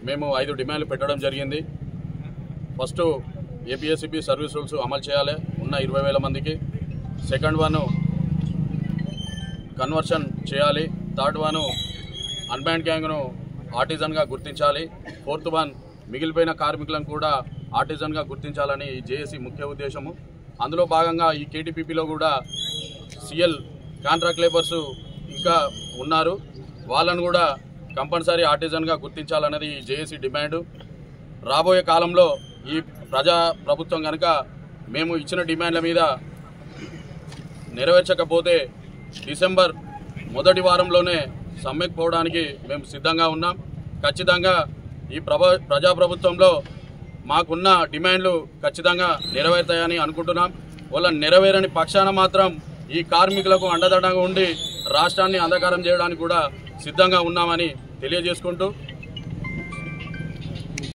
మేము 5 డిమాండ్లు పెట్టడం జరిగింది. ఫస్ట్ ఏపీఎస్సీబీ సర్వీస్ రూల్స్ అమలు చేయాలి ఉన్న 20,000 మందికి. సెకండ్ వన్ కన్వర్షన్ చేయాలి. థర్డ్ వన్ అన్బ్యాన్ గ్యాంగ్ను ఆర్టిజన్గా గుర్తించాలి. ఫోర్త్ వన్ మిగిలిపోయిన కార్మికులను కూడా ఆర్టిజన్గా గుర్తించాలని ఈ జేఏసీ ముఖ్య ఉద్దేశము. అందులో భాగంగా ఈ కేటీపీపీలో కూడా సిఎల్ కాంట్రాక్ట్ లేబర్స్ ఇంకా ఉన్నారు. వాళ్ళను కూడా కంపల్సరీ ఆర్టిజన్గా గుర్తించాలన్నది ఈ జేఏసీ డిమాండ్. రాబోయే కాలంలో ఈ ప్రభుత్వం కనుక మేము ఇచ్చిన డిమాండ్ల మీద నెరవేర్చకపోతే డిసెంబర్ మొదటి వారంలోనే సమ్మెకు పోవడానికి మేము సిద్ధంగా ఉన్నాం. ఖచ్చితంగా ఈ ప్రజాప్రభుత్వంలో మాకున్న డిమాండ్లు ఖచ్చితంగా నెరవేరుతాయని అనుకుంటున్నాం. వాళ్ళ నెరవేరని పక్షాన మాత్రం ఈ కార్మికులకు అండదండగా ఉండి రాష్ట్రాన్ని అంధకారం చేయడానికి కూడా సిద్ధంగా ఉన్నామని తెలియజేసుకుంటూ